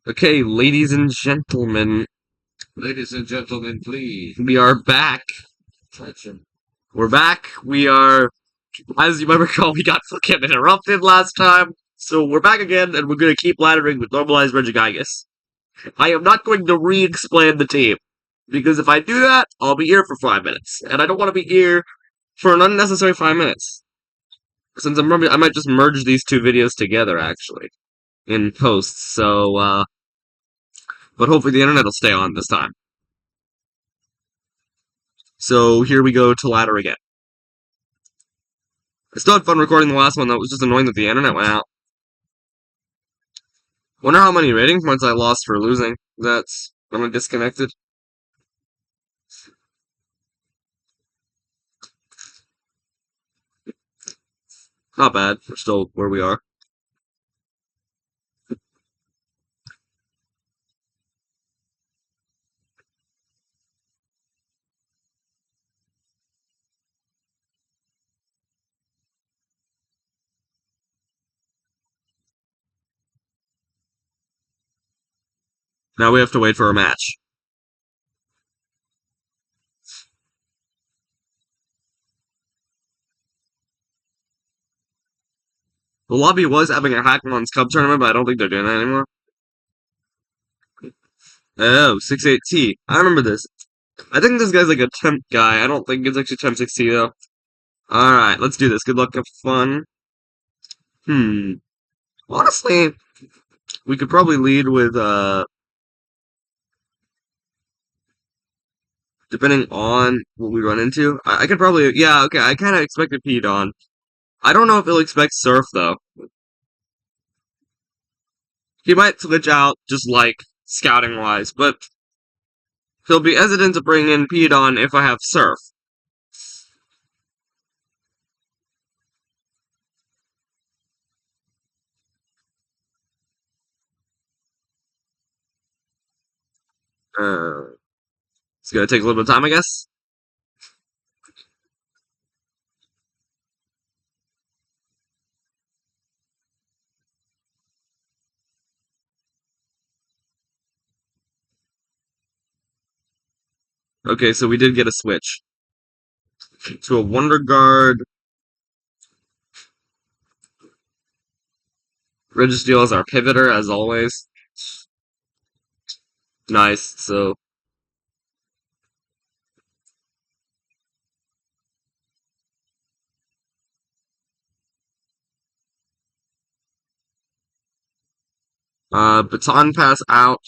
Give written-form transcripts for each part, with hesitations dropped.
Okay, ladies and gentlemen, Ladies and gentlemen, please. we are back. Attention. We're back. We are, as you might recall, we got fucking interrupted last time. So we're back again, and we're gonna keep laddering with Normalize Regi. I am not going to re-explain the team, because if I do that, I'll be here for 5 minutes. And I don't want to be here for an unnecessary 5 minutes. Since I might just merge these two videos together, actually, in post. But hopefully the internet will stay on this time. So here we go to ladder again. I still had fun recording the last one, though. It was just annoying that the internet went out. Wonder how many rating points I lost for losing. That's when I disconnected. Not bad. We're still where we are. Now we have to wait for a match. The lobby was having a Hackmon's Cup tournament, but I don't think they're doing that anymore. Oh, 68T. I remember this. I think this guy's like a temp guy. I don't think it's actually temp 6T though. Alright, let's do this. Good luck, have fun. Hmm. Honestly, we could probably lead with depending on what we run into. I could probably, yeah, okay, I kind of expected Pete on. I don't know if he'll expect Surf, though. He might switch out, just like, scouting-wise, but he'll be hesitant to bring in Pete on if I have Surf. It's gonna take a little bit of time, I guess. Okay, so we did get a switch to a Wonder Guard. Registeel as our pivoter, as always. Nice, so baton pass out.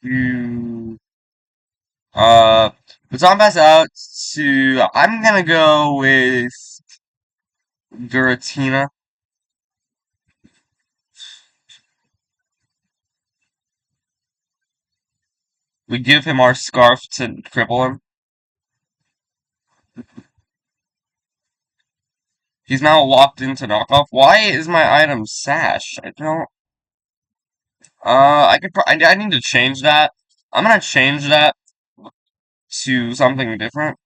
You uh baton pass out to I'm gonna go with Giratina. We give him our scarf to cripple him. He's now locked into knockoff. Why is my item sash? I don't. I could. I need to change that. I'm gonna change that to something different.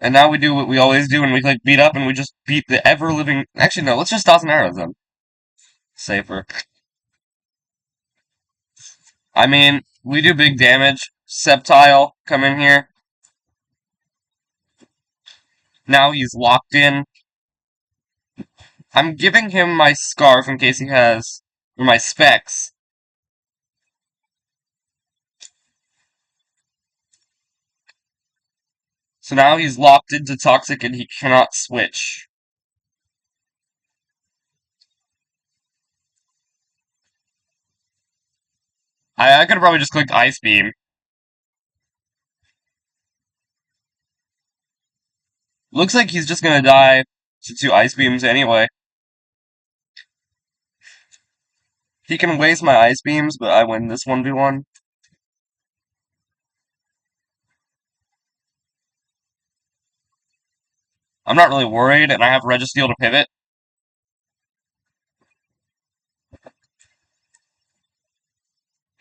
And now we do what we always do when we like beat up, and we just beat the ever living. Actually, no. Let's just toss an arrows then. Safer. I mean, we do big damage. Sceptile, come in here. Now he's locked in. I'm giving him my scarf in case he has, or my specs. So now he's locked into Toxic and he cannot switch. I could have probably just clicked Ice Beam. Looks like he's just gonna die to two Ice Beams anyway. He can waste my Ice Beams, but I win this 1v1. I'm not really worried, and I have Registeel to pivot.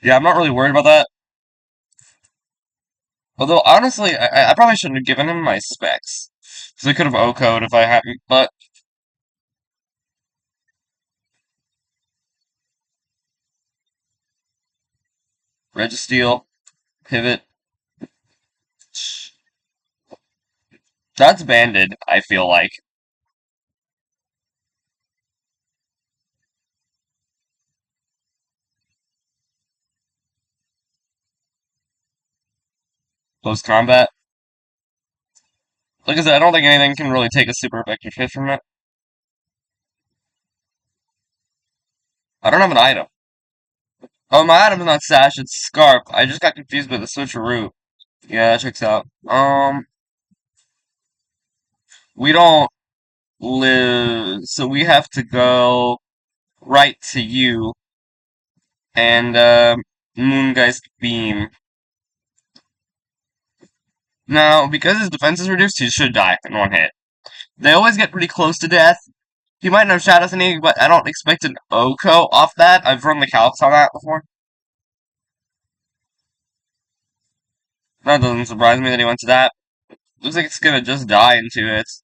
Yeah, I'm not really worried about that. Although, honestly, I probably shouldn't have given him my specs. Because I could have O-code if I hadn't, but Registeel, Pivot. That's banded, I feel like. Post combat. Like I said, I don't think anything can really take a super effective hit from it. I don't have an item. Oh, my item's not Sash, it's Scarf. I just got confused by the switcheroo. Yeah, that checks out. We don't live, so we have to go right to you and, Moongeist Beam. Now, because his defense is reduced, he should die in one hit. They always get pretty close to death. He might have Shadow Sneak, but I don't expect an Oko off that. I've run the calcs on that before. That doesn't surprise me that he went to that. Looks like it's gonna just die in 2 hits.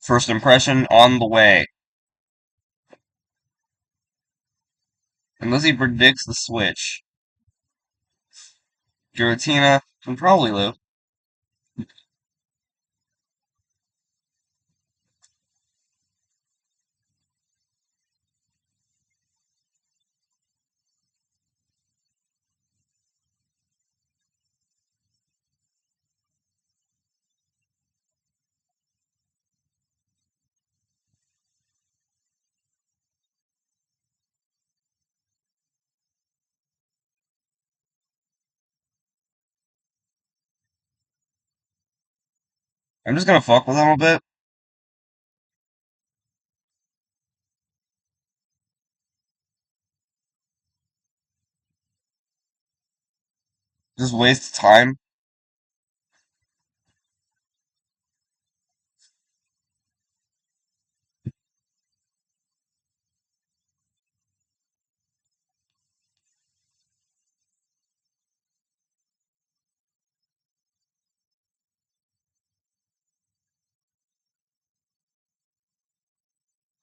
First impression on the way. Unless he predicts the switch. Giratina can probably live. I'm just gonna fuck with him a bit. Just waste time.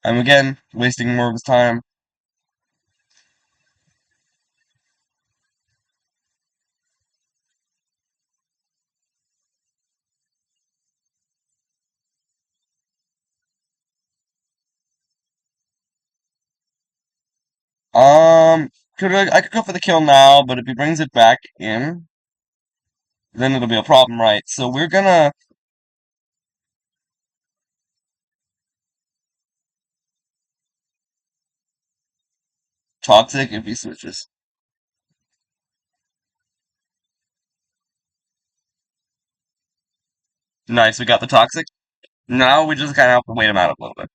I'm again wasting more of his time. I could go for the kill now, but if he brings it back in, then it'll be a problem, right? So we're gonna toxic if he switches. Nice, we got the toxic. Now we just kind of have to wait him out a little bit.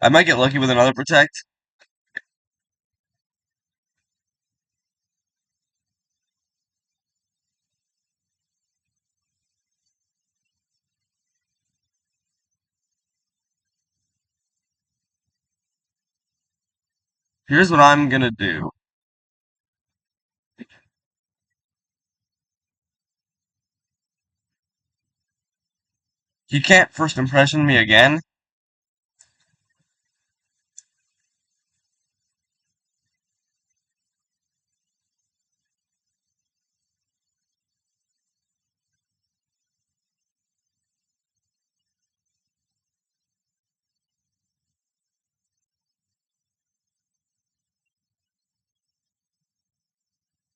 I might get lucky with another protect. Here's what I'm gonna do. He can't first impression me again.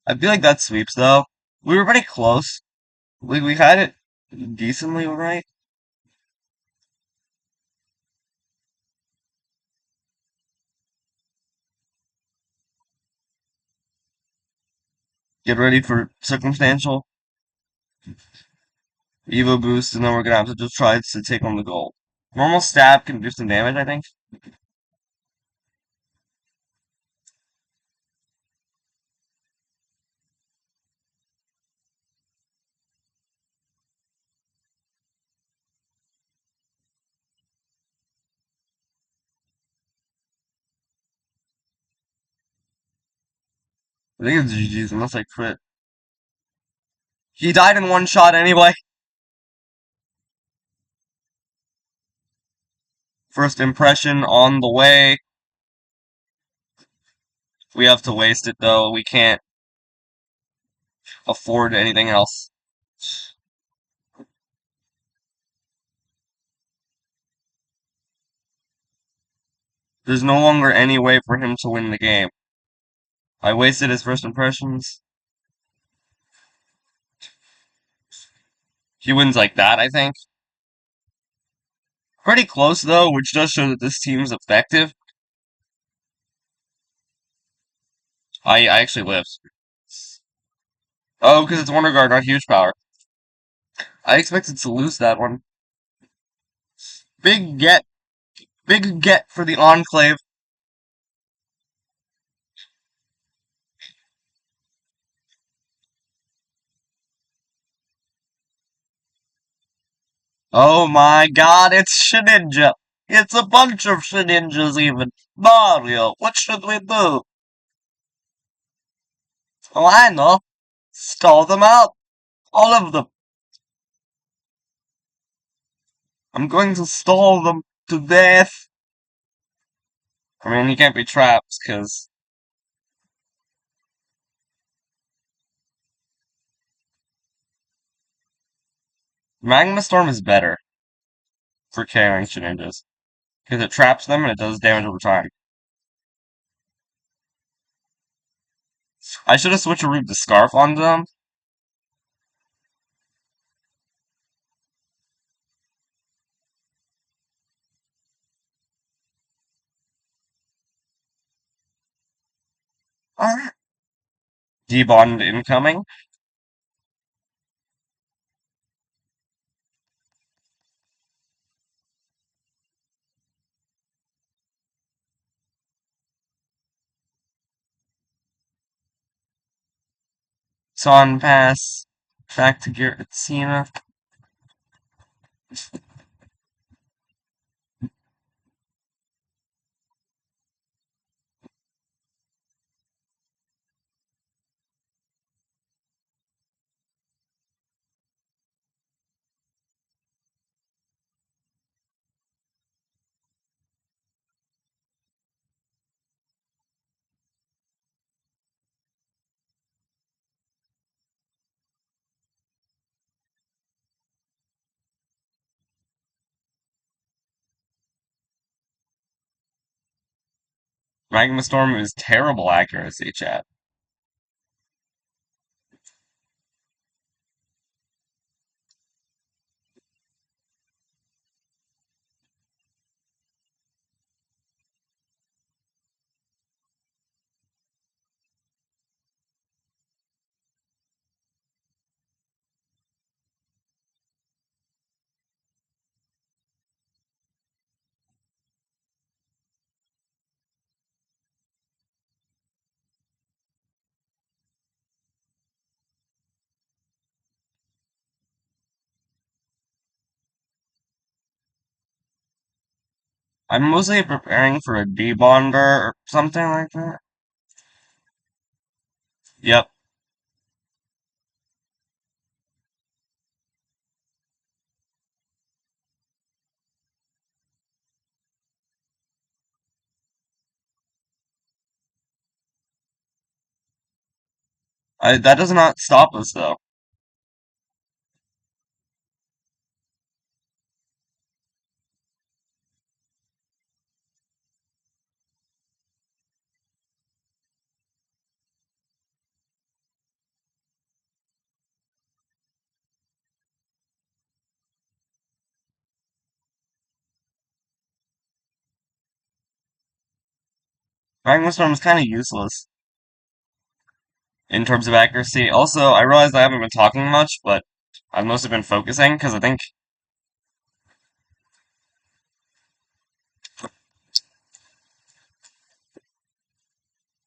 I feel like that sweeps though. We were pretty close. We had it decently right. Get ready for circumstantial Evo boost, and then we're gonna have to just try to take on the goal. Normal stab can do some damage, I think. I think it's GG's unless I crit. He died in one shot anyway. First impression on the way. We have to waste it though. We can't afford anything else. There's no longer any way for him to win the game. I wasted his first impressions. He wins like that, I think. Pretty close though, which does show that this team's effective. I actually lived. Oh, because it's Wonder Guard, not huge power. I expected to lose that one. Big get. Big get for the Enclave. Oh my god, it's Shedinja! It's a bunch of Shedinjas even! Mario, what should we do? Oh, I know! Stall them out! All of them! I'm going to stall them to death! I mean, he can't be trapped, because... Magma Storm is better for KOing Shedinjas, because it traps them and it does damage over time. I should have switched a root to Scarf onto them. Debond incoming. Son pass. Back to Giratina. Magma Storm is terrible accuracy, chat. I'm mostly preparing for a debonder or something like that. Yep. That does not stop us, though. Magma Storm is kind of useless in terms of accuracy. Also, I realized I haven't been talking much, but I've mostly been focusing, because I think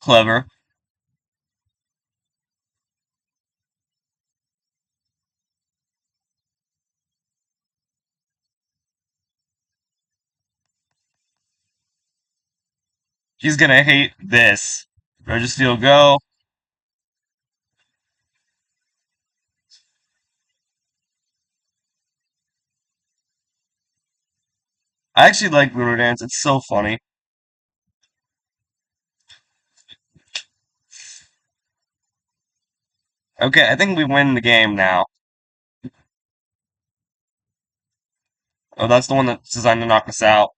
Clever. He's gonna hate this. Registeel go. I actually like Lunar Dance. It's so funny. Okay, I think we win the game now. Oh, that's the one that's designed to knock us out.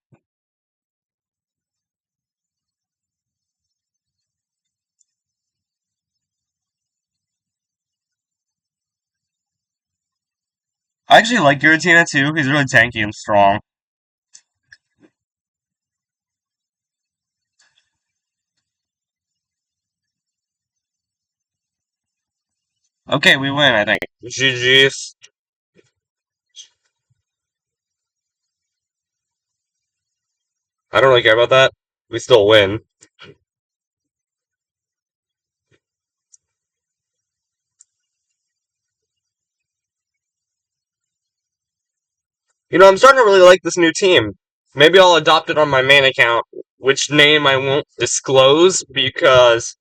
I actually like Giratina too. He's really tanky and strong. Okay, we win, I think. GG's. I don't really care about that. We still win. I'm starting to really like this new team. Maybe I'll adopt it on my main account, which name I won't disclose because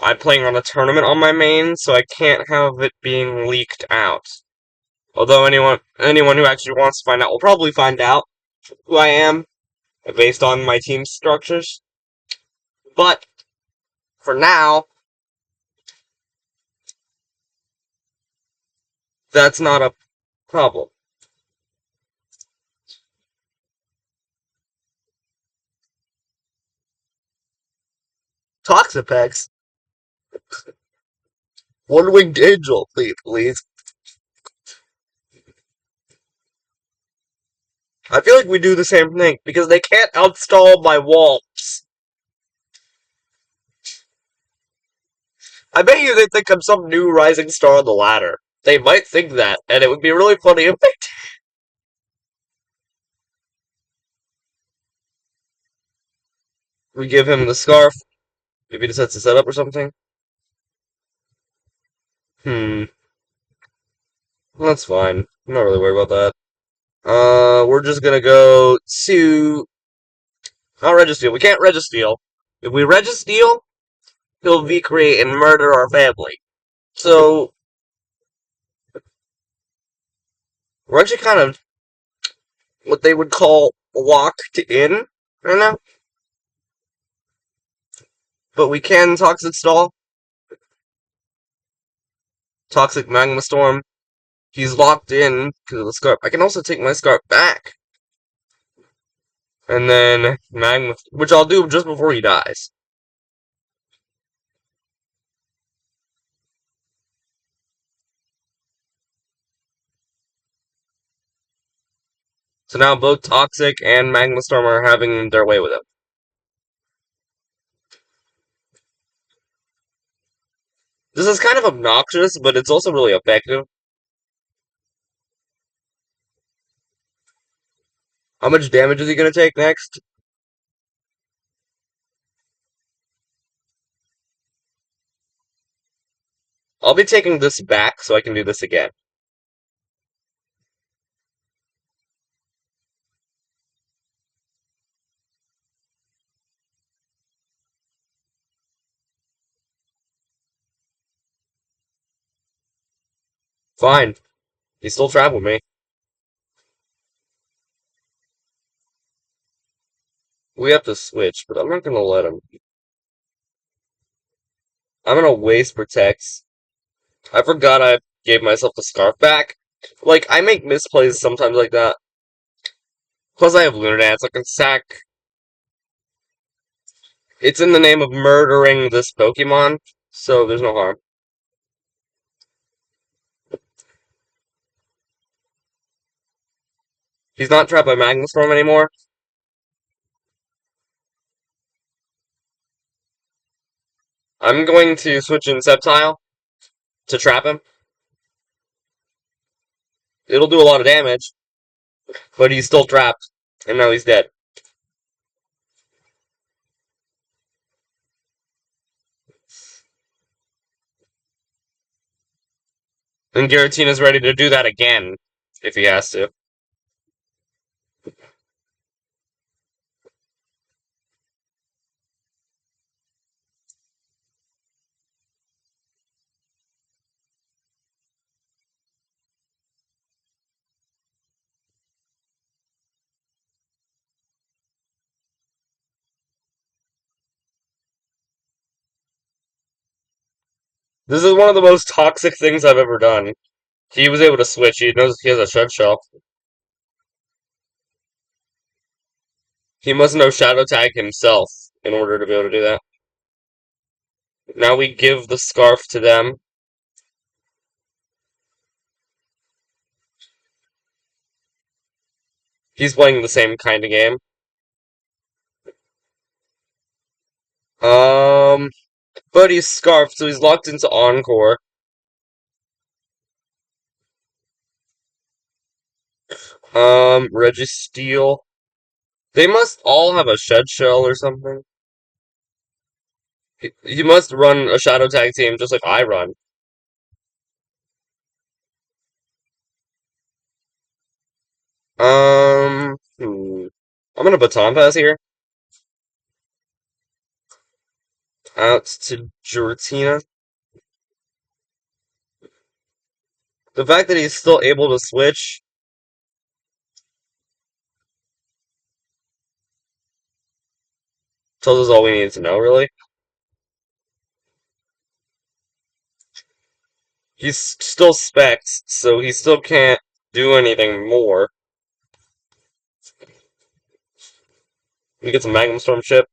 I'm playing on a tournament on my main, so I can't have it being leaked out. Although anyone who actually wants to find out will probably find out who I am based on my team structures. But for now, that's not a problem. Toxapex? One-winged angel, please. I feel like we do the same thing, because they can't outstall my walls. I bet you they think I'm some new rising star on the ladder. They might think that, and it would be really funny if they did. We give him the scarf. Maybe he decides to set up or something. Well, that's fine. I'm not really worried about that. We're just gonna go to... Not Registeel. We can't Registeel. If we Registeel, he'll V-create and murder our family. So, we're actually kind of what they would call locked in. I don't know. But we can Toxic Stall. Toxic Magma Storm. He's locked in because of the scarf. I can also take my scarf back. And then Magma, which I'll do just before he dies. So now both Toxic and Magma Storm are having their way with him. This is kind of obnoxious, but it's also really effective. How much damage is he going to take next? I'll be taking this back so I can do this again. Fine. He's still trapped with me. We have to switch, but I'm not going to let him. I'm going to waste Protects. I forgot I gave myself the scarf back. Like, I make misplays sometimes like that. Plus, I have Lunar Dance. I can sack. It's in the name of murdering this Pokemon, so there's no harm. He's not trapped by Magma Storm anymore. I'm going to switch in Sceptile to trap him. It'll do a lot of damage, but he's still trapped, and now he's dead. And Giratina's ready to do that again, if he has to. This is one of the most toxic things I've ever done. He was able to switch. He knows he has a shed shell. He must know Shadow Tag himself in order to be able to do that. Now we give the scarf to them. He's playing the same kind of game. Um, but he's scarfed, so he's locked into Encore. Registeel. They must all have a shed shell or something. He must run a Shadow Tag team just like I run. I'm gonna baton pass here. Out to Giratina. The fact that he's still able to switch tells us all we need to know, really. He's still specs, so he still can't do anything more. He gets a Magnum Storm chip.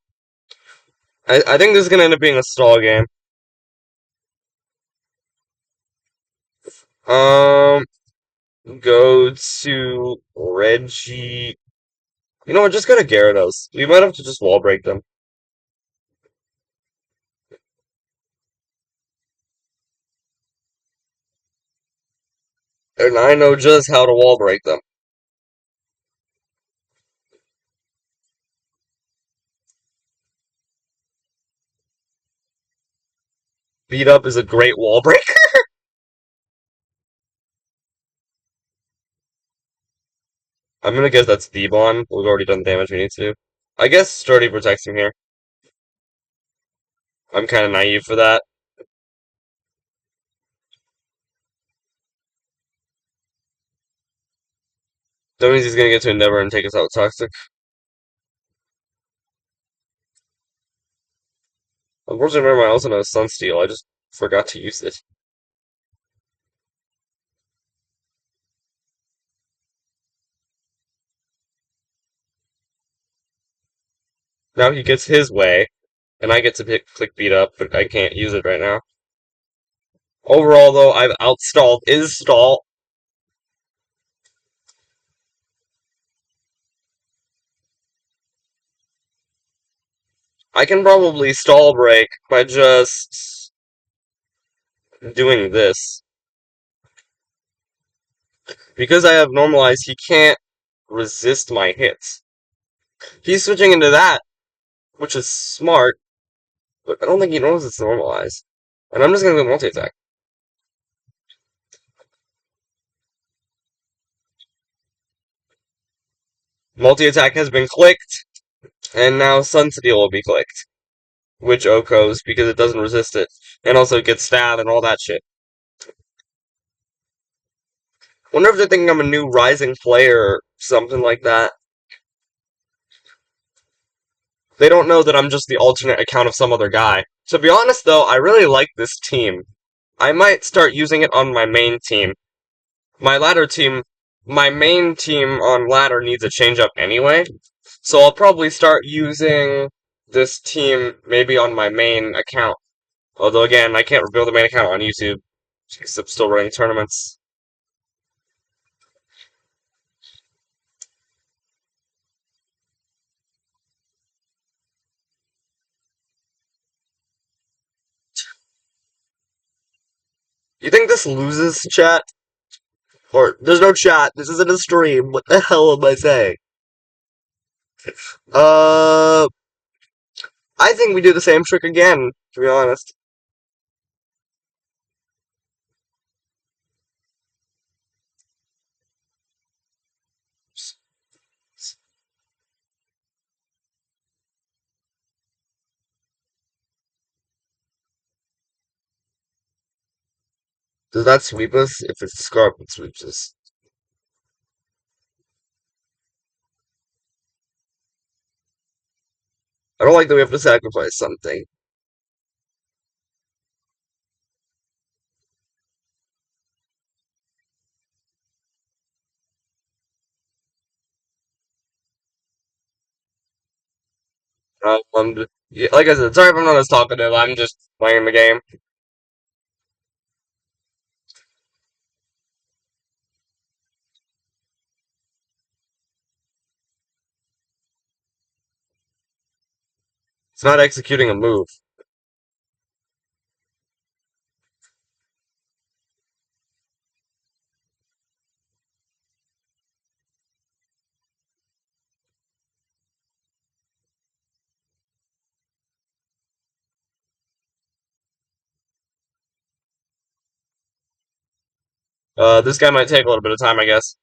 I think this is gonna end up being a stall game. Um, go to Regi. You know what? Just go to Gyarados. We might have to just wall break them. And I know just how to wall break them. Beat up is a great wall breaker. I'm gonna guess that's D-Bon. We've already done the damage we need to. I guess Sturdy protects him here. I'm kind of naive for that. That means he's gonna get to Endeavor and take us out Toxic. Unfortunately, remember I also know Sunsteel. I just forgot to use it. Now he gets his way, and I get to click beat up, but I can't use it right now. Overall, though, I've outstalled is stall. I can probably stall break by just doing this. Because I have normalized, he can't resist my hits. He's switching into that, which is smart, but I don't think he knows it's normalized. And I'm just gonna go multi-attack. Multi-attack has been clicked, and now Sunsteel will be clicked. Which Okos, because it doesn't resist it. And also it gets stabbed and all that shit. Wonder if they're thinking I'm a new rising player or something like that. They don't know that I'm just the alternate account of some other guy. To be honest, though, I really like this team. I might start using it on my main team. My ladder team, my main team on ladder needs a change up anyway. So I'll probably start using this team maybe on my main account. Although again, I can't rebuild the main account on YouTube because I'm still running tournaments. You think this loses, chat? Or, there's no chat, this isn't a stream, what the hell am I saying? Uh, I think we do the same trick again, to be honest. Does that sweep us? If it's Scarp, it sweeps us. I don't like that we have to sacrifice something. Yeah, like I said, sorry if I'm not as talkative. I'm just playing the game. It's not executing a move. This guy might take a little bit of time, I guess.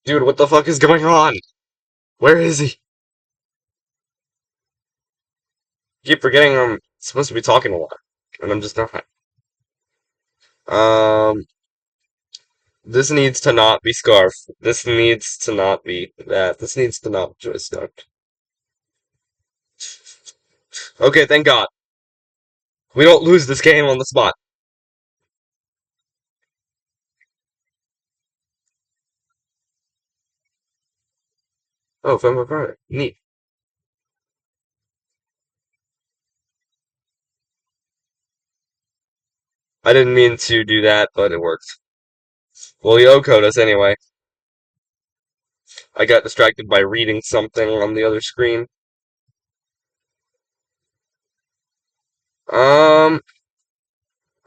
Dude, what the fuck is going on? Where is he? Keep forgetting I'm supposed to be talking a lot, and I'm just not. Um, this needs to not be Scarf. This needs to not be that. This needs to not be Joy Scarf. Okay, thank God. We don't lose this game on the spot. Oh, Vampire Friday. Neat. I didn't mean to do that, but it worked. Well, he O-code us anyway. I got distracted by reading something on the other screen. Um,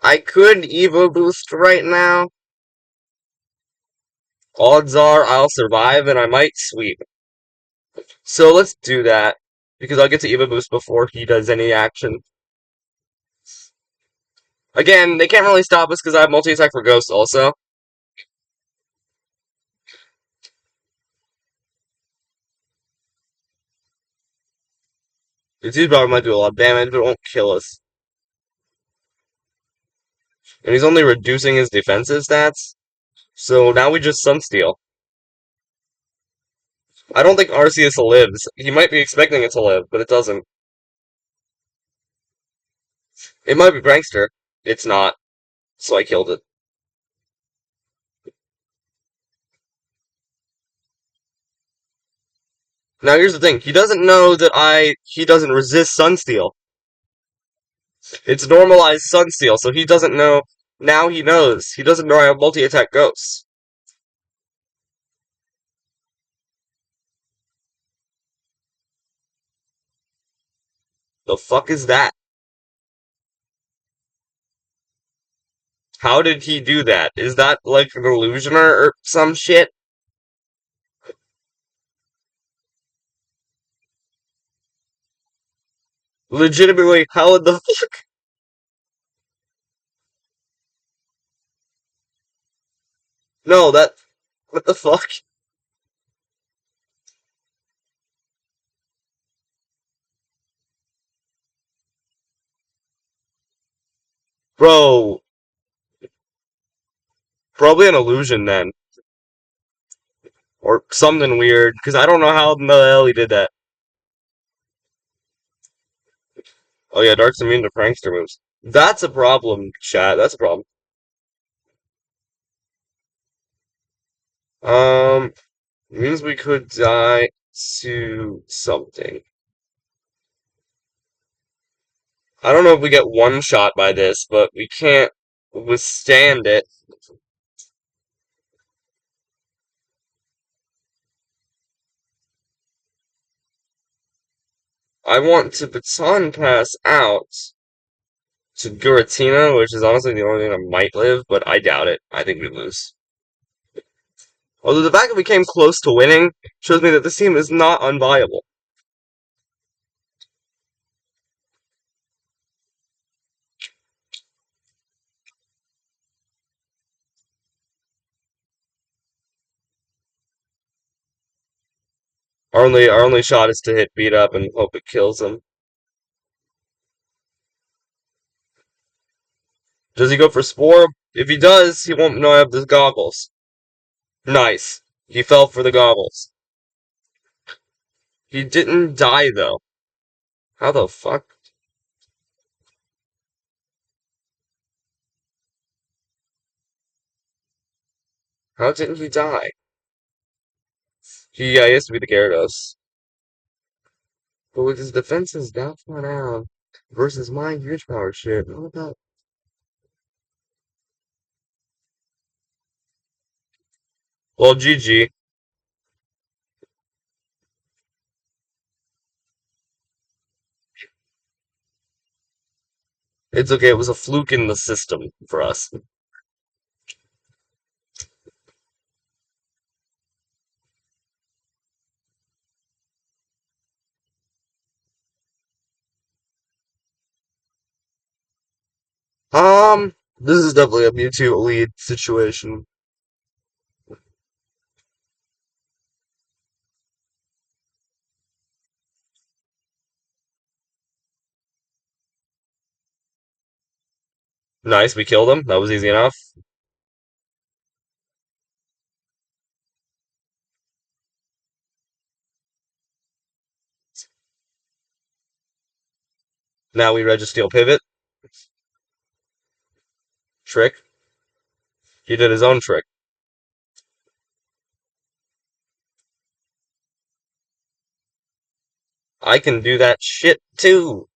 I could Evo boost right now. Odds are I'll survive and I might sweep. So let's do that. Because I'll get to Evo boost before he does any action. Again, they can't really stop us because I have multi-attack for Ghost also. The T power might do a lot of damage, but it won't kill us. And he's only reducing his defensive stats. So now we just Sunsteel. I don't think Arceus lives. He might be expecting it to live, but it doesn't. It might be Prankster. It's not. So I killed it. Now here's the thing. He doesn't know that he doesn't resist Sunsteel. It's normalized Sunsteel, so he doesn't know. Now he knows. He doesn't know I have multi-attack Ghosts. The fuck is that? How did he do that? Is that like an illusioner or some shit? Legitimately, how the fuck? No, that. What the fuck? Bro, probably an illusion then. Or something weird, because I don't know how the hell he did that. Oh yeah, Dark's immune to prankster moves. That's a problem, chat. That's a problem. Um, means we could die to something. I don't know if we get one shot by this, but we can't withstand it. I want to baton pass out to Giratina, which is honestly the only thing that might live, but I doubt it. I think we lose. Although the fact that we came close to winning shows me that this team is not unviable. Our only shot is to hit beat up and hope it kills him. Does he go for Spore? If he does, he won't know I have the goggles. Nice. He fell for the goggles. He didn't die though. How the fuck? How didn't he die? Yeah, he has to be the Gyarados. But with his defenses that far down versus my huge power shit, what about? Well, GG. It's okay. It was a fluke in the system for us. This is definitely a Mewtwo lead situation. Nice, we killed him. That was easy enough. Now we Registeel Pivot. Trick. He did his own trick. I can do that shit too.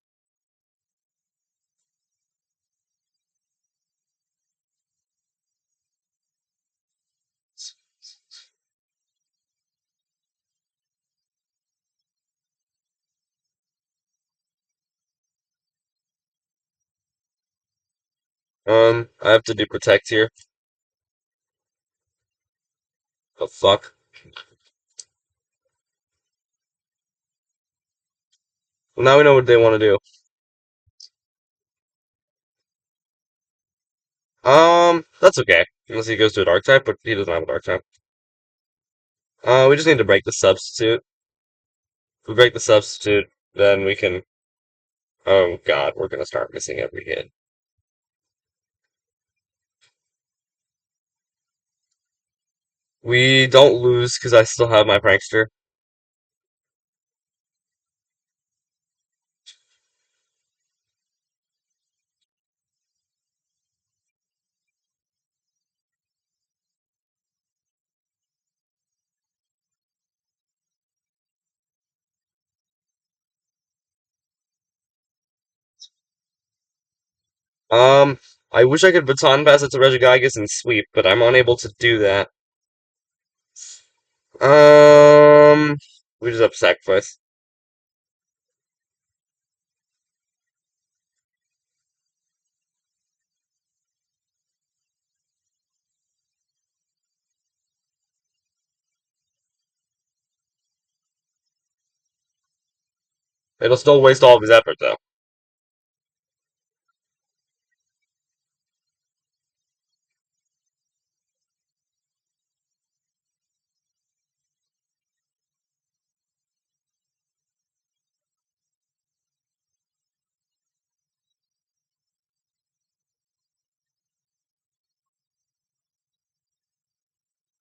I have to do Protect here. Oh, fuck. Well, now we know what they want to do. That's okay. Unless he goes to a Dark type, but he doesn't have a Dark type. We just need to break the substitute. If we break the substitute, then we can. Oh god, we're gonna start missing every hit. We don't lose because I still have my Prankster. I wish I could baton pass it to Regigigas and sweep, but I'm unable to do that. We just have to sacrifice. It'll still waste all of his effort, though.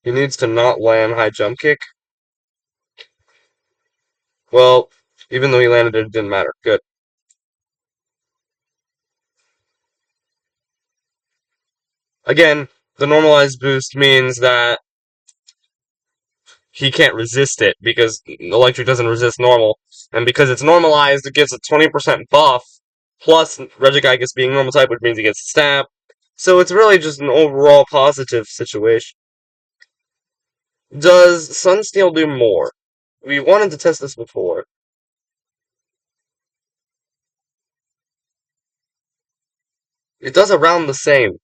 He needs to not land high jump kick. Well, even though he landed it, it didn't matter. Good. Again, the normalized boost means that he can't resist it because electric doesn't resist normal. And because it's normalized, it gives a 20% buff, plus Regigigas being normal type, which means he gets stab. So it's really just an overall positive situation. Does Sunsteel do more? We wanted to test this before. It does around the same.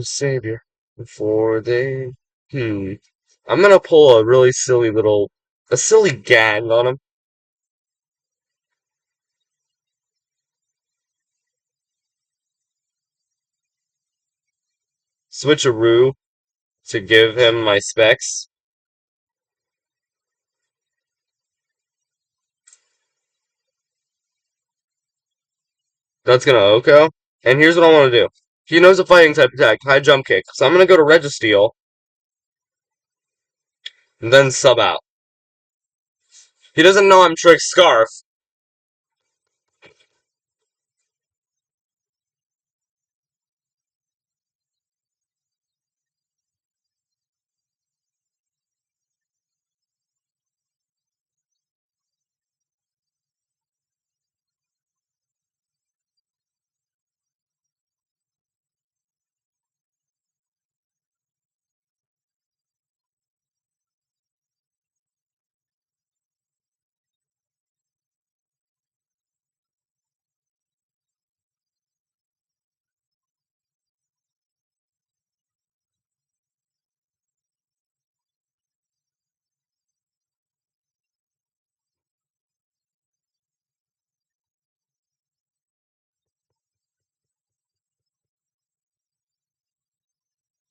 Savior. Before they. Hmm. I'm gonna pull a really a silly gag on him. Switcheroo to give him my specs. That's gonna Oko. And here's what I want to do. He knows a fighting type attack, high jump kick. So I'm gonna go to Registeel and then sub out. He doesn't know I'm Trick Scarf.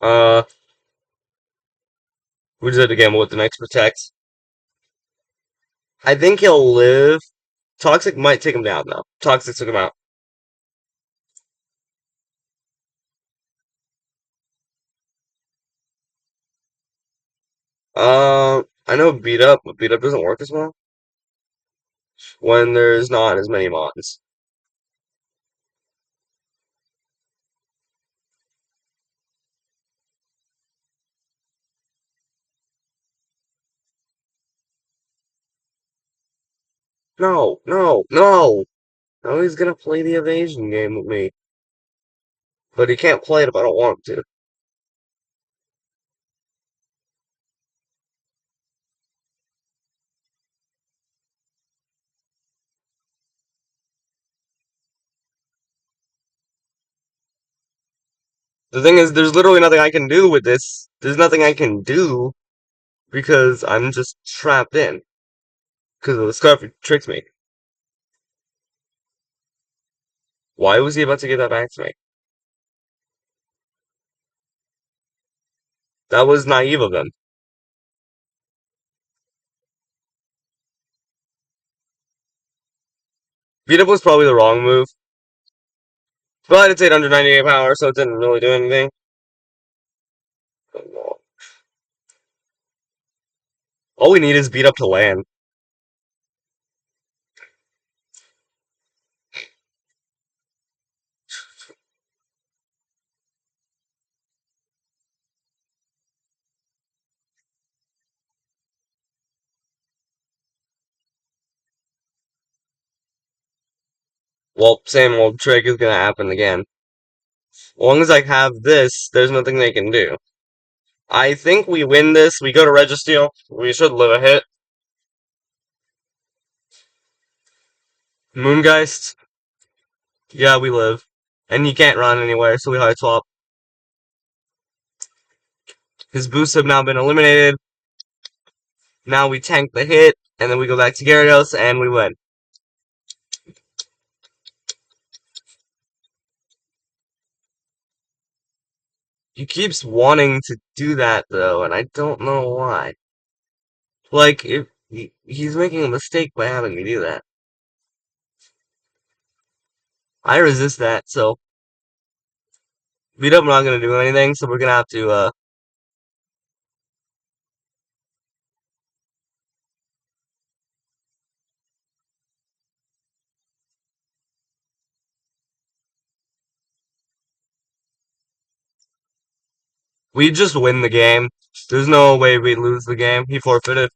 Uh, we did it again with the next protect. I think he'll live. Toxic might take him down though. Toxic took him out. I know beat up, but beat up doesn't work as well when there's not as many mons. No, no, no! No, he's gonna play the evasion game with me. But he can't play it if I don't want him to. The thing is, there's literally nothing I can do with this. There's nothing I can do because I'm just trapped in. Because the scarf tricks me. Why was he about to give that back to me? That was naive of him. Beat up was probably the wrong move. But it's 898 power, so it didn't really do anything. All we need is beat up to land. Well, same old trick is gonna happen again. As long as I have this, there's nothing they can do. I think we win this. We go to Registeel. We should live a hit. Moongeist. Yeah, we live. And he can't run anywhere, so we high swap. His boosts have now been eliminated. Now we tank the hit, and then we go back to Gyarados, and we win. He keeps wanting to do that, though, and I don't know why. Like, if he's making a mistake by having me do that. I resist that, so beat up not gonna do anything, so we're gonna have to we just win the game. There's no way we lose the game. He forfeited.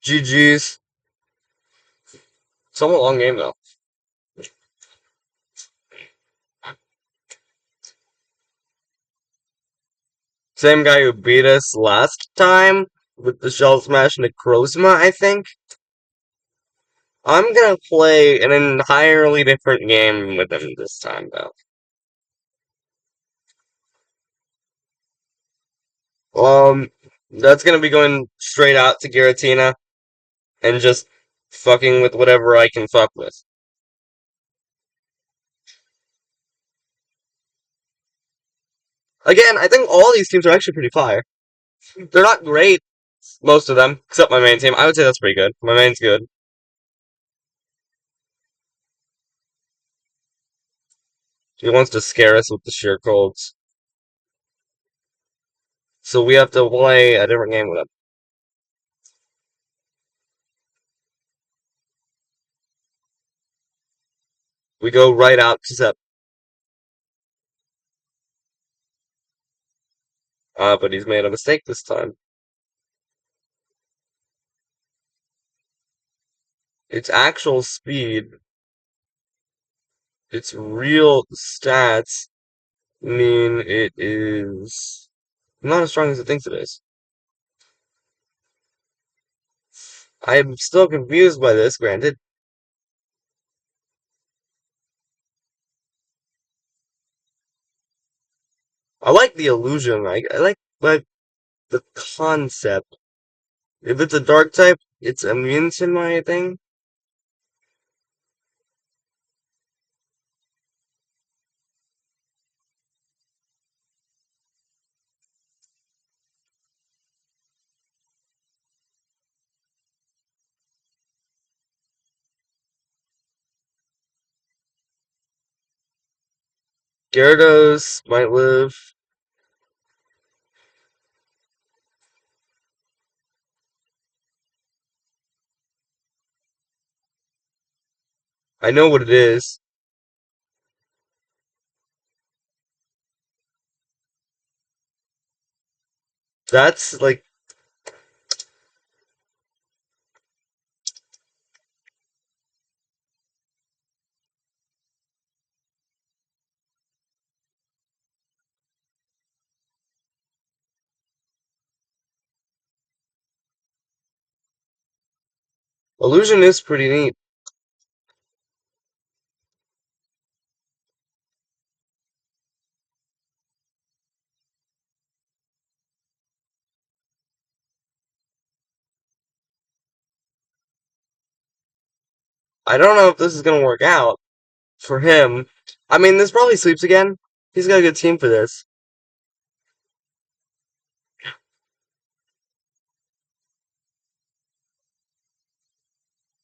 GG's. Somewhat long game though. Same guy who beat us last time with the Shell Smash Necrozma, I think. I'm gonna play an entirely different game with him this time though. That's gonna be going straight out to Giratina and just fucking with whatever I can fuck with. Again, I think all these teams are actually pretty fire. They're not great, most of them, except my main team. I would say that's pretty good. My main's good. He wants to scare us with the sheer colds. So we have to play a different game with him. We go right out to Zep. But he's made a mistake this time. Its actual speed, its real stats mean it is not as strong as it thinks it is. I am still confused by this, granted. I like the illusion. I like the concept. If it's a dark type, it's immune to my thing. Gyarados might live. I know what it is. That's like illusion is pretty neat. I don't know if this is gonna work out for him. I mean, this probably sleeps again. He's got a good team for this.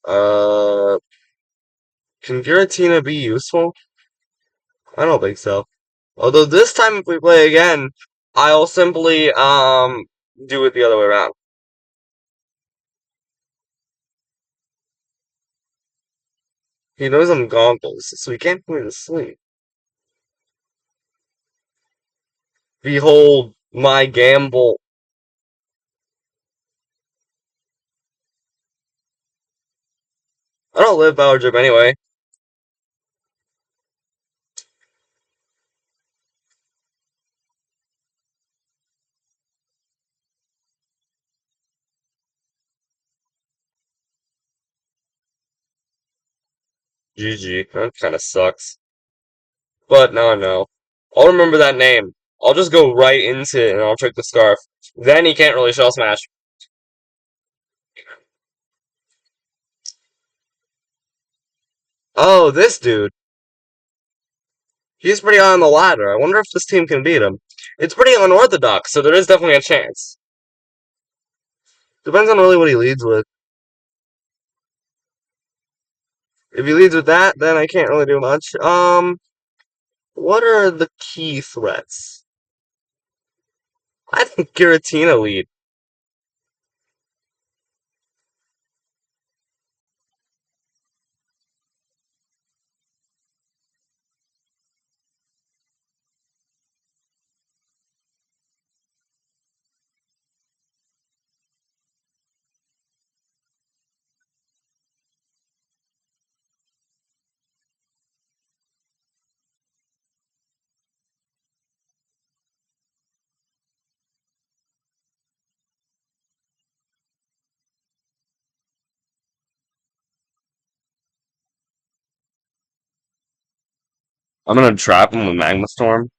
Uh, can Giratina be useful? I don't think so. Although this time, if we play again, I'll simply do it the other way around. He knows I'm goggles, so he can't put me to sleep. Behold my gamble. I don't live Power Drip anyway. GG. That kind of sucks. But now I know. I'll remember that name. I'll just go right into it and I'll trick the scarf. Then he can't really shell smash. Oh, this dude. He's pretty high on the ladder. I wonder if this team can beat him. It's pretty unorthodox, so there is definitely a chance. Depends on really what he leads with. If he leads with that, then I can't really do much. What are the key threats? I think Giratina lead. I'm gonna trap him with Magma Storm.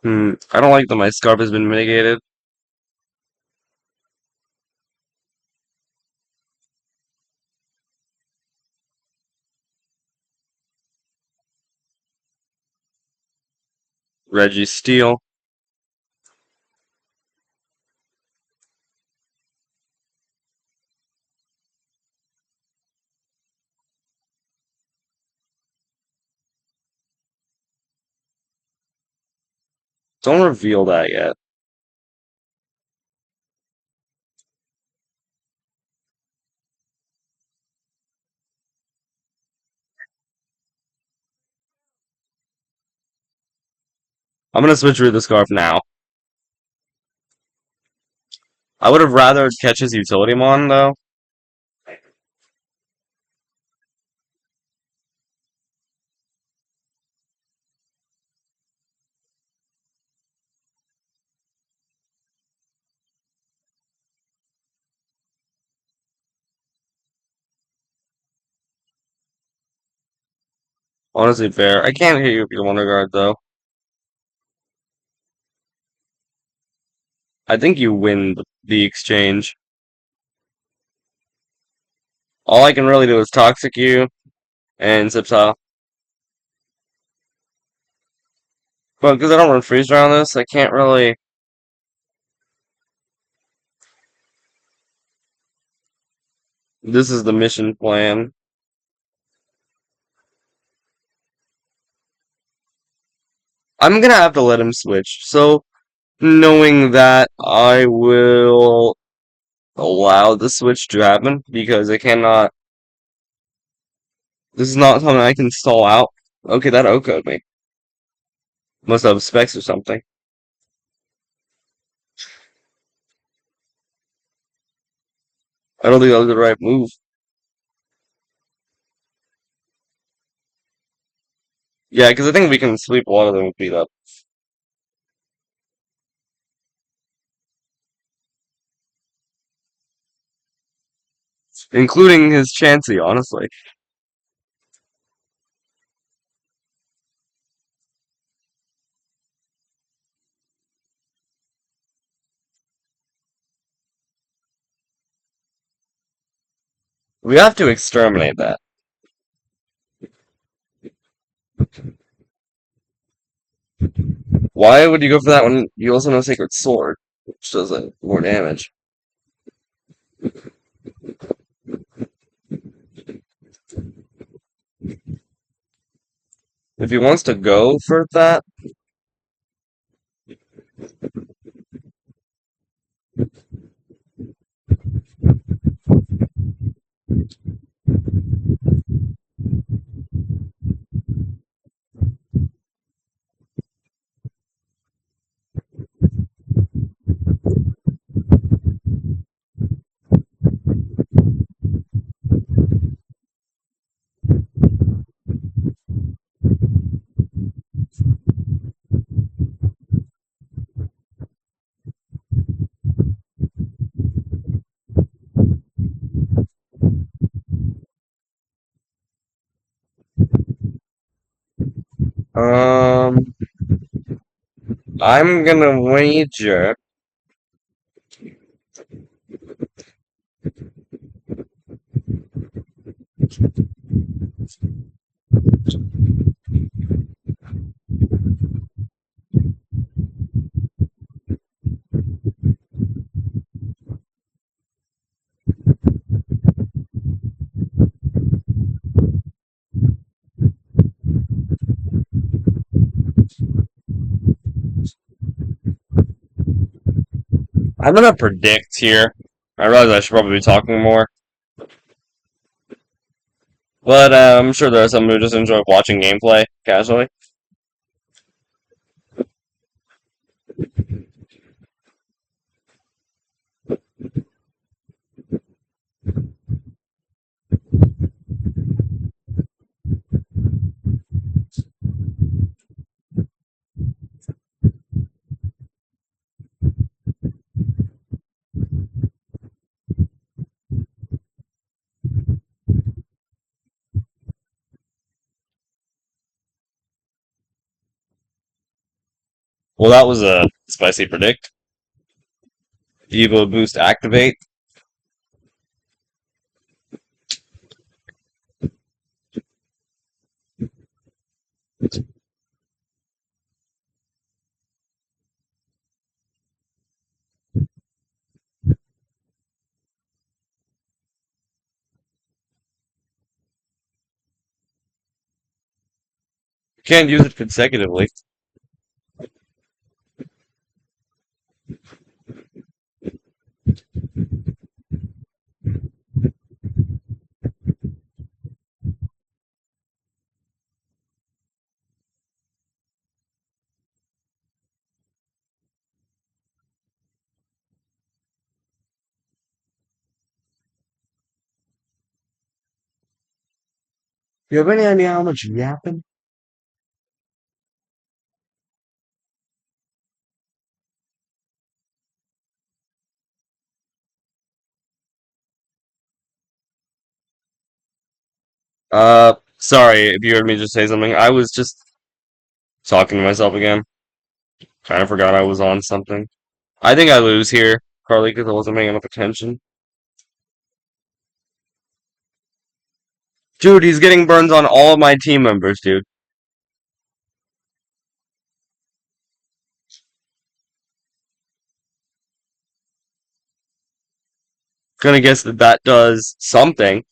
I don't like that my Scarf has been mitigated. Reggie Steele. Don't reveal that yet. I'm gonna switch rid the Scarf now. I would have rather catch his utility mon though. Honestly, fair. I can't hit you if you're Wonder Guard though. I think you win the exchange. All I can really do is Toxic you and Ziptile. But because I don't run freeze dry on this, I can't really. This is the mission plan. I'm gonna have to let him switch. So, knowing that, I will allow the switch to happen because I cannot. This is not something I can stall out. Okay, that O-code me. Must have specs or something. I don't think that was the right move. Yeah, because I think we can sweep a lot of them with beat up. Including his Chansey, honestly. We have to exterminate that. Why would you go for that when you also know Sacred Sword, which does more damage? If he wants to go for that, um, I'm gonna wager. I'm gonna predict here. I realize I should probably be talking more, but I'm sure there are some who just enjoy watching gameplay casually. Well, that was a spicy predict. Evo boost activate. You can't use it consecutively. You have any idea how much yapping? Sorry if you heard me just say something. I was just talking to myself again. Kind of forgot I was on something. I think I lose here, partly because I wasn't paying enough attention. Dude, he's getting burns on all of my team members, dude. Gonna guess that that does something.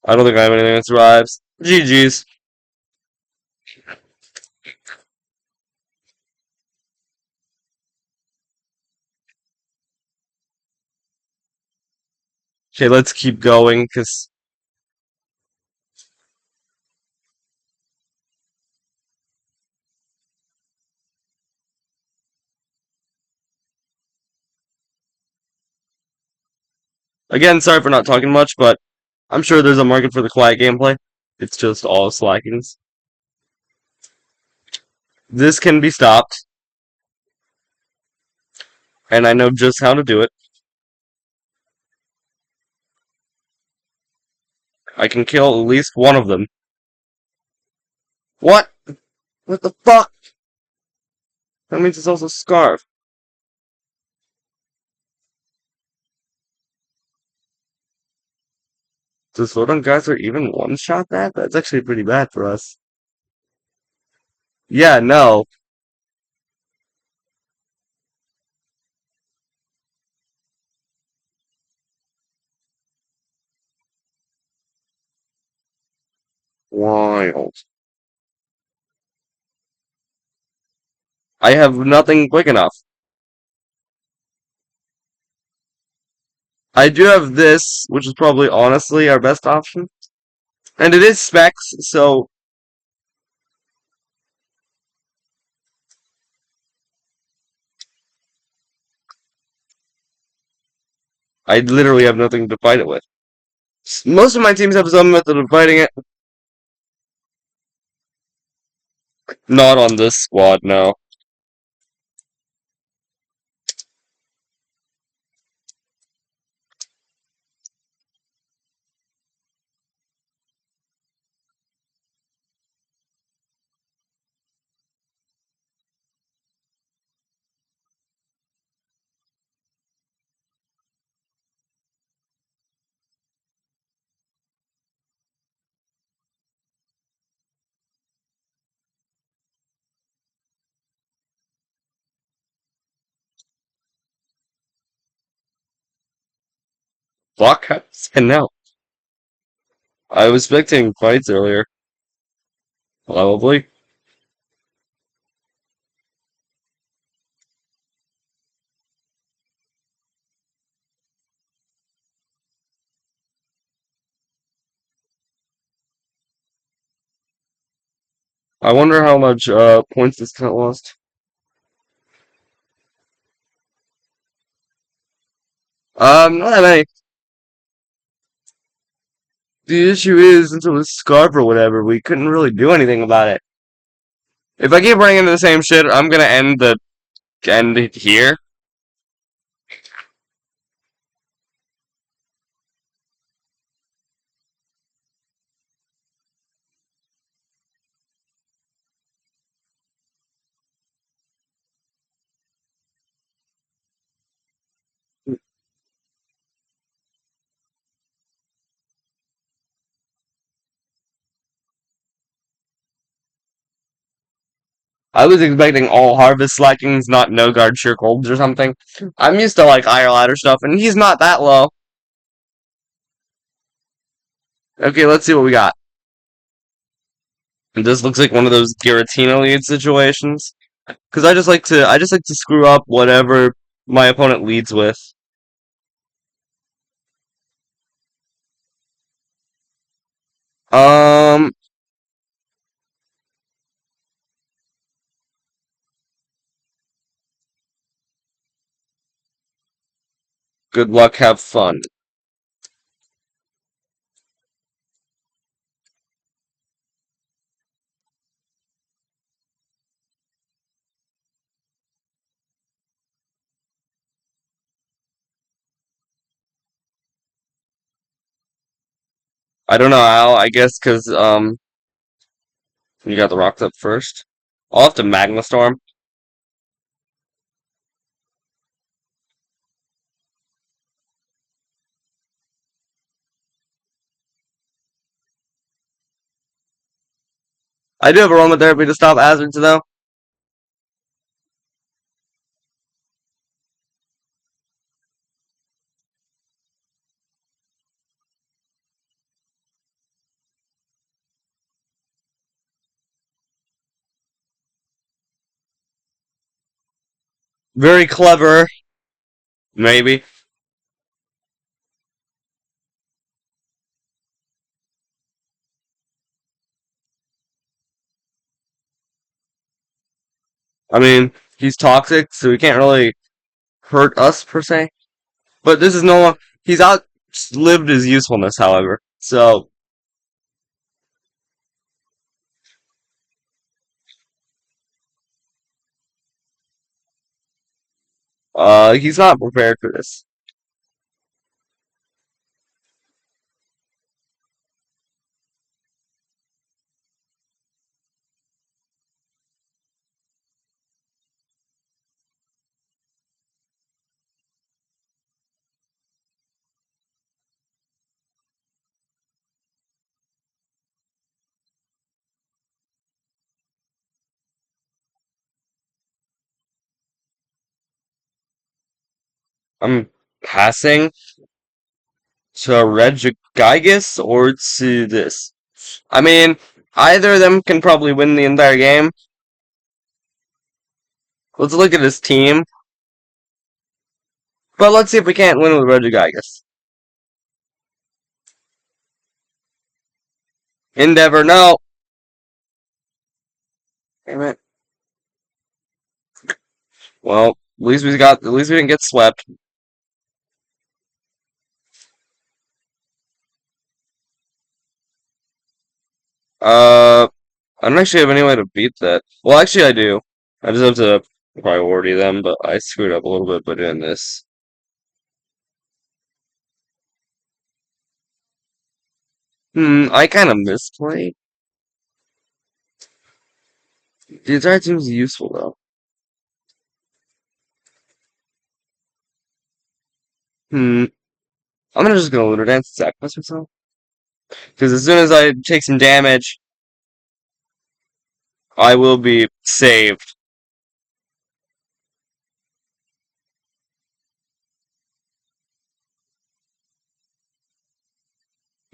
I don't think I have anything that survives. GG's. Okay, let's keep going, because... Again, sorry for not talking much, but I'm sure there's a market for the quiet gameplay. It's just all slackings. This can be stopped, and I know just how to do it. I can kill at least one of them. What? What the fuck? That means it's also Scarf. Does Photon Geyser even one-shot that? That's actually pretty bad for us. Yeah, no. Wild. I have nothing quick enough. I do have this, which is probably honestly our best option. And it is specs, so I literally have nothing to fight it with. Most of my teams have some method of fighting it. Not on this squad, no. Fuck? And no. I was spectating fights earlier. Probably. I wonder how much points this cut lost. Not that many. The issue is, until this scarf or whatever, we couldn't really do anything about it. If I keep running into the same shit, I'm gonna end it here. I was expecting all harvest slackings, not no guard sheer colds or something. I'm used to like higher ladder stuff, and he's not that low. Okay, let's see what we got. This looks like one of those Giratina lead situations. Because I just like to screw up whatever my opponent leads with. Um, good luck, have fun. I don't know how. I guess because you got the rocks up first. I'll have to Magma Storm. I do have aromatherapy to stop hazards though. Very clever, maybe. I mean, he's toxic, so he can't really hurt us per se. But this is no. He's outlived his usefulness, however. So he's not prepared for this. I'm passing to Regigigas or to this. I mean, either of them can probably win the entire game. Let's look at his team. But let's see if we can't win with Regigigas. Endeavor, no. Damn it. Well, at least we didn't get swept. Uh, I don't actually have any way to beat that. Well, actually, I do. I just have to priority them, but I screwed up a little bit by doing this. I kind of misplayed. The entire team's useful, though. Hmm, just gonna Lunar Dance and sacrifice myself. Because as soon as I take some damage, I will be saved.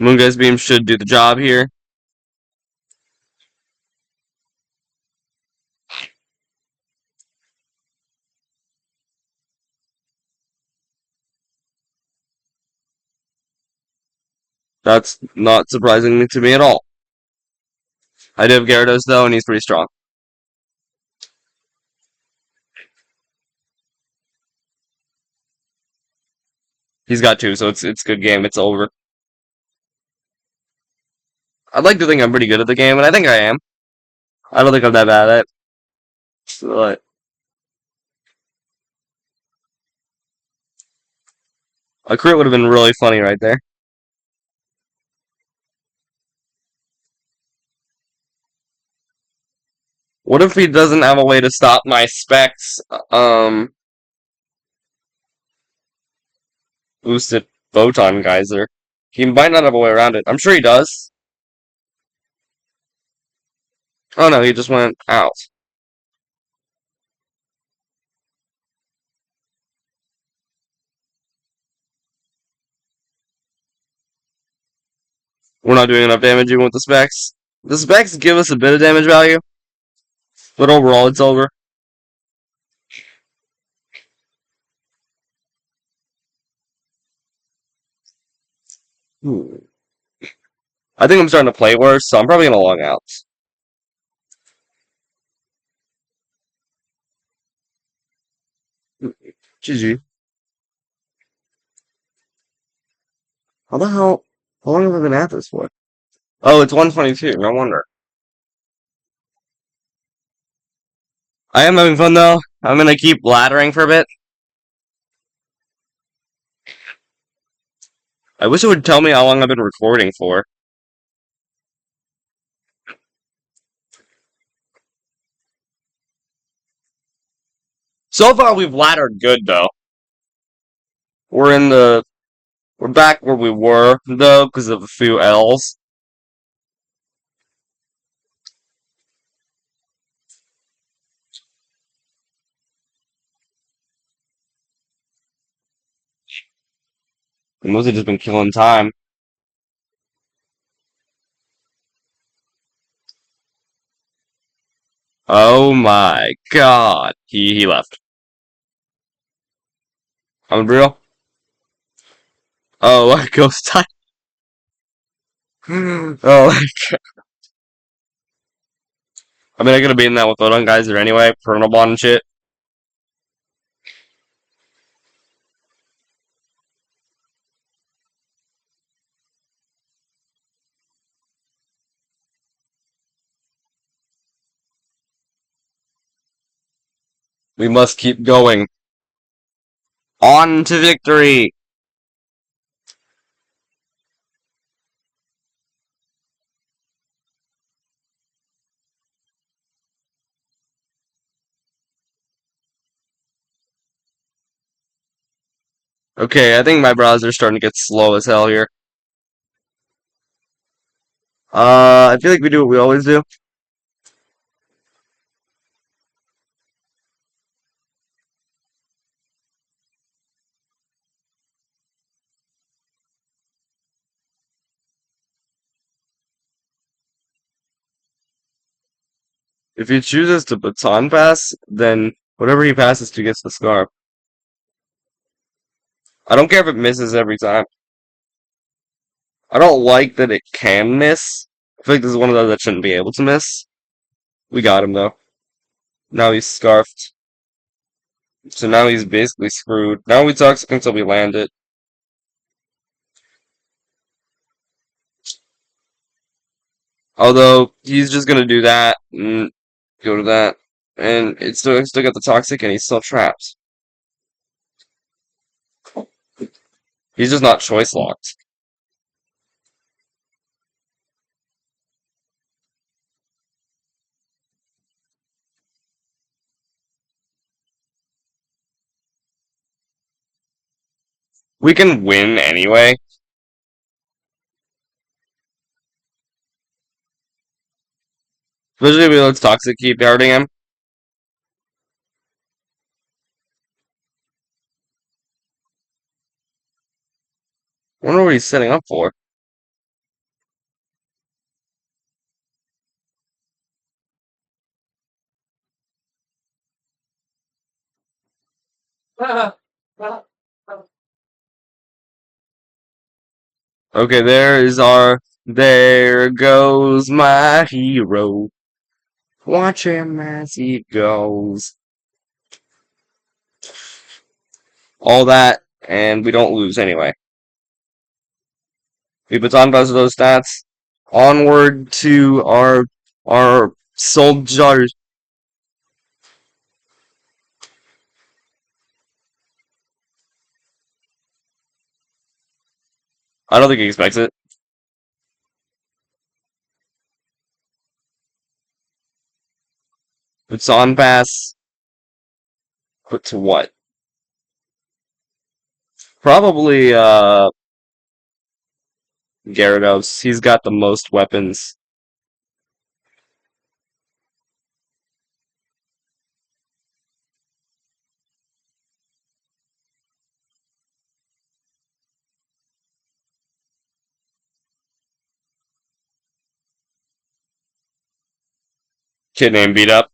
Moongeist Beam should do the job here. That's not surprising to me at all. I do have Gyarados, though, and he's pretty strong. He's got two, so it's good game. It's over. I'd like to think I'm pretty good at the game, and I think I am. I don't think I'm that bad at it. But a crit would have been really funny right there. What if he doesn't have a way to stop my specs, boosted Photon Geyser? He might not have a way around it. I'm sure he does. Oh no, he just went out. We're not doing enough damage even with the specs. The specs give us a bit of damage value, but overall it's over. Hmm. I think I'm starting to play worse, so I'm probably gonna log out. GG. How the hell? How long have I been at this for? Oh, it's 122. No wonder. I am having fun though. I'm gonna keep laddering for a bit. I wish it would tell me how long I've been recording for. So far, we've laddered good though. We're in the we're back where we were though because of a few L's. We mostly just been killing time. Oh my god, he left. I'm real. Oh, ghost time. Oh, I mean, I could have beaten that with Odon Geyser anyway, Pernobon and shit. We must keep going. On to victory! Okay, I think my browser's starting to get slow as hell here. I feel like we do what we always do. If he chooses to baton pass, then whatever he passes to gets the scarf. I don't care if it misses every time. I don't like that it can miss. I feel like this is one of those that shouldn't be able to miss. We got him though. Now he's scarfed. So now he's basically screwed. Now we toxic until we land it. Although he's just gonna do that and go to that. And it's still got the toxic and he's still trapped. He's just not choice locked. We can win anyway. Especially if we let Toxic keep guarding him. I wonder what he's setting up for. Okay, there goes my hero. Watch him as he goes. All that, and we don't lose anyway. We baton pass those stats. Onward to our soldiers. I don't think he expects it. Baton pass. Put to what? Probably Gyarados. He's got the most weapons. Kid named Beat Up.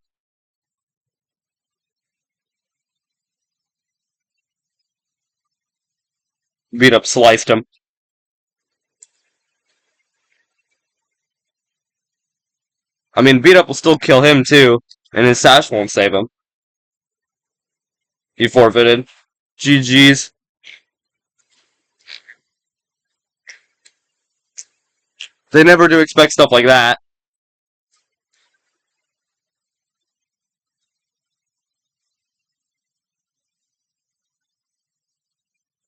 Beat Up sliced him. I mean, Beat Up will still kill him too, and his sash won't save him. He forfeited. GG's. They never do expect stuff like that.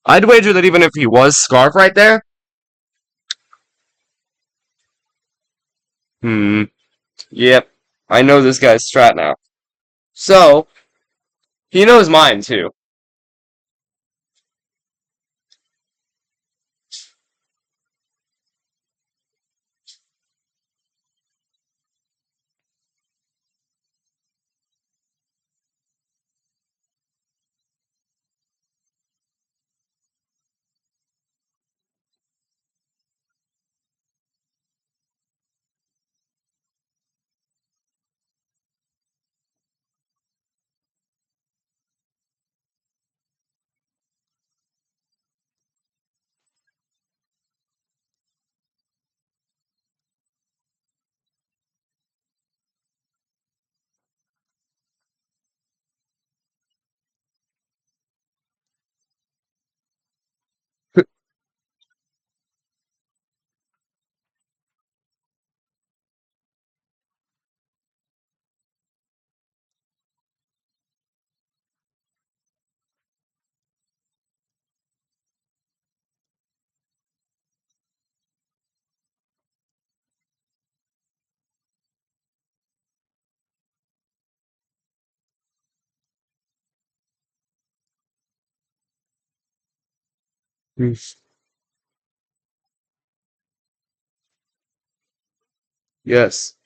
I'd wager that even if he was Scarf right there. Yep. I know this guy's strat now. So, he knows mine too. Yes.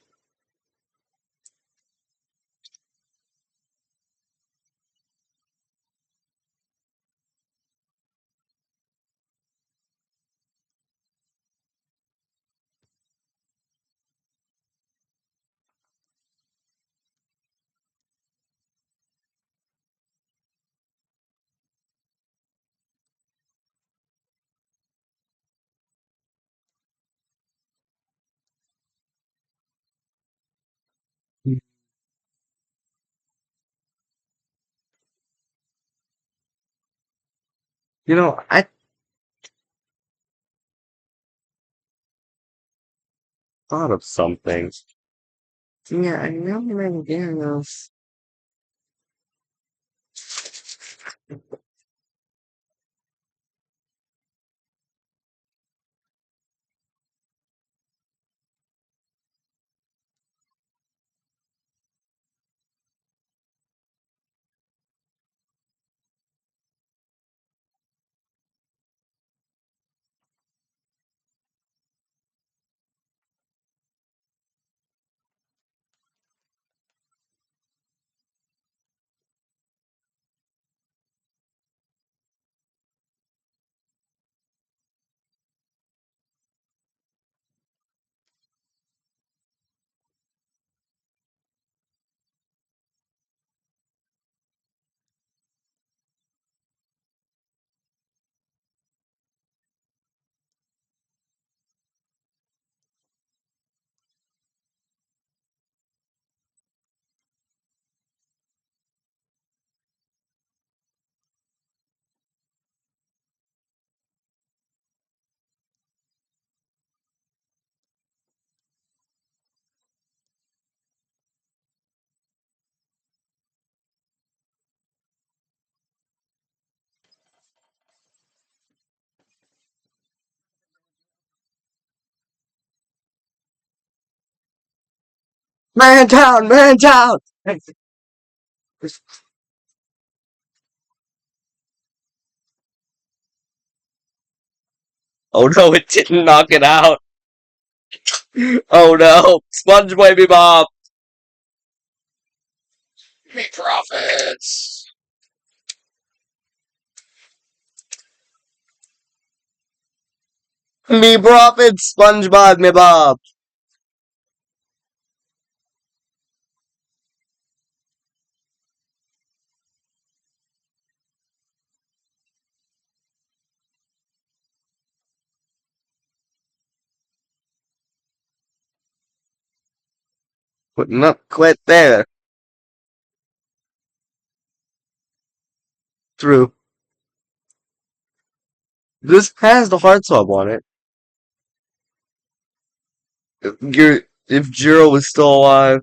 I thought of something. Yeah, I remember this. Man down, man down. Oh no, it didn't knock it out. Oh no, Sponge Baby Bob. Me profits. Me profits, SpongeBob, me Bob. but not quite there. True. This has the hard swap on it. If Jiro was still alive.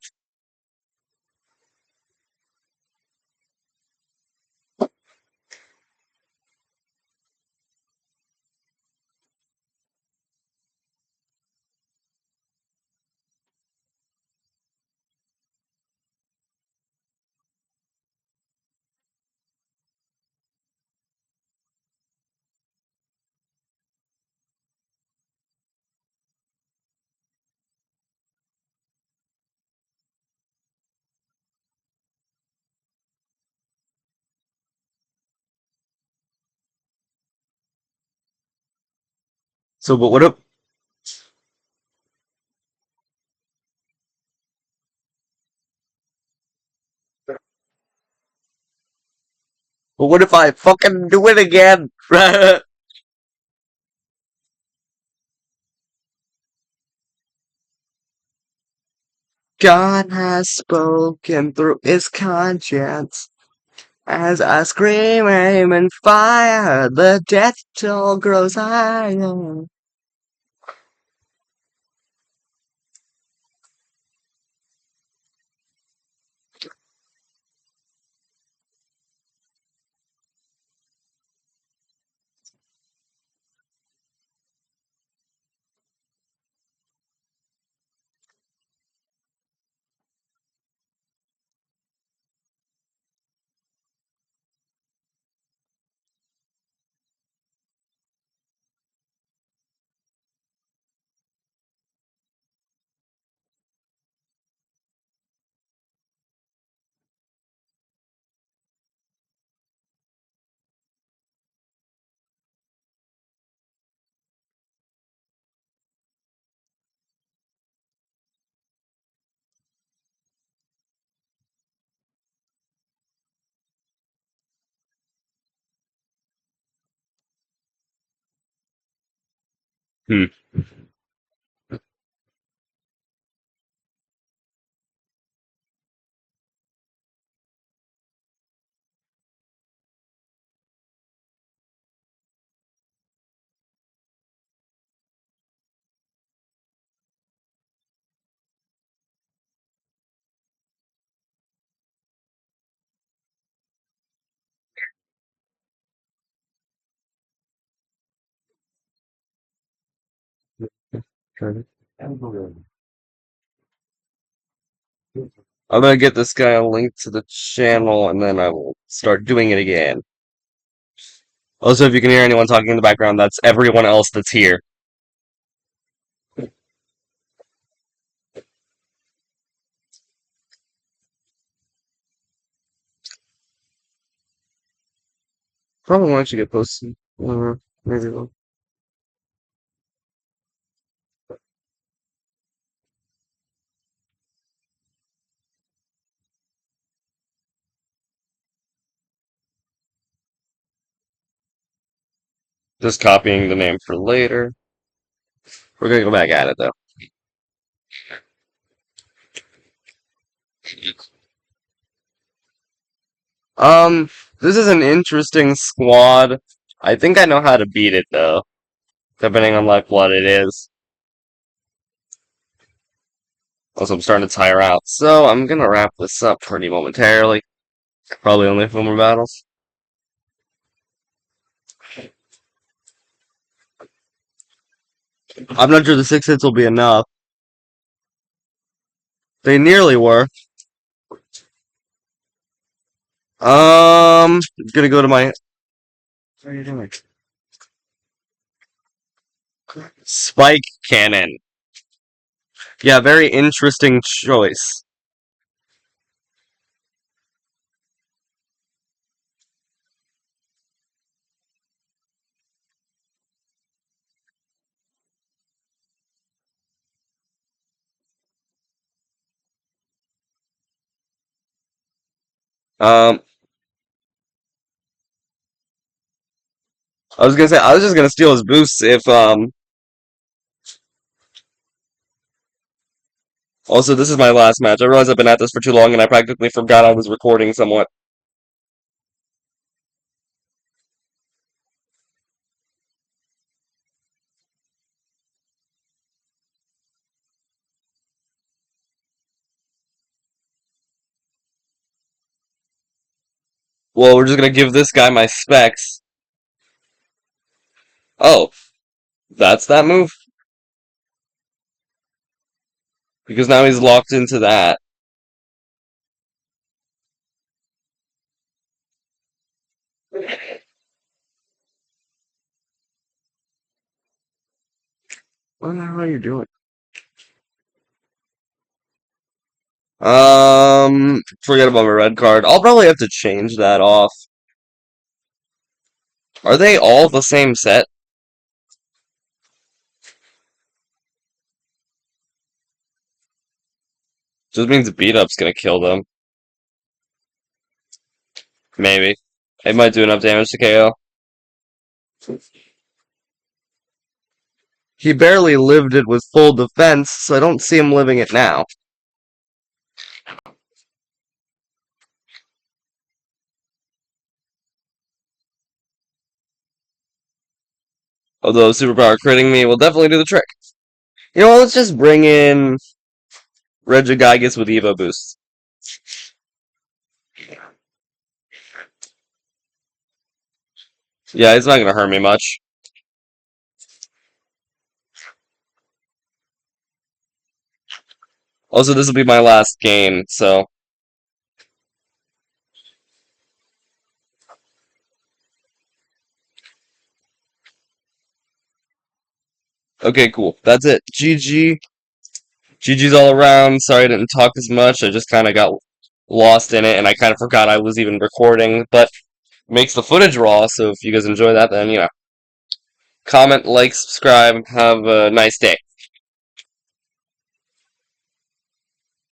So, but what if I fucking do it again? God has spoken through his conscience. As I scream, aim, and fire, the death toll grows higher. Hmm. I'm gonna get this guy a link to the channel and then I will start doing it again. Also, if you can hear anyone talking in the background, that's everyone else that's here. Probably why don't you get posted? Maybe we'll just copying the name for later. We're gonna go back at it though. Um, this is an interesting squad. I think I know how to beat it though, depending on like what it is. Also, I'm starting to tire out, so I'm gonna wrap this up pretty momentarily. Probably only a few more battles. I'm not sure the 6 hits will be enough. They nearly were. Gonna go to my. What are you doing? Spike cannon. Yeah, very interesting choice. Um, I was gonna say I was just gonna steal his boosts if Also, this is my last match. I realize I've been at this for too long and I practically forgot I was recording somewhat. Well, we're just gonna give this guy my specs. Oh, that's that move? Because now he's locked into that. What the hell are you doing? Forget about my red card. I'll probably have to change that off. Are they all the same set? Just means beat up's gonna kill them. Maybe. It might do enough damage to KO. He barely lived it with full defense, so I don't see him living it now. Although superpower critting me will definitely do the trick. You know what, let's just bring in Regigigas with Evo boost. Yeah, it's not gonna hurt me much. Also, this will be my last game, so... Okay, cool. That's it. GG. GG's all around. Sorry I didn't talk as much. I just kind of got lost in it, and I kind of forgot I was even recording, but makes the footage raw, so if you guys enjoy that, then, comment, like, subscribe, have a nice day.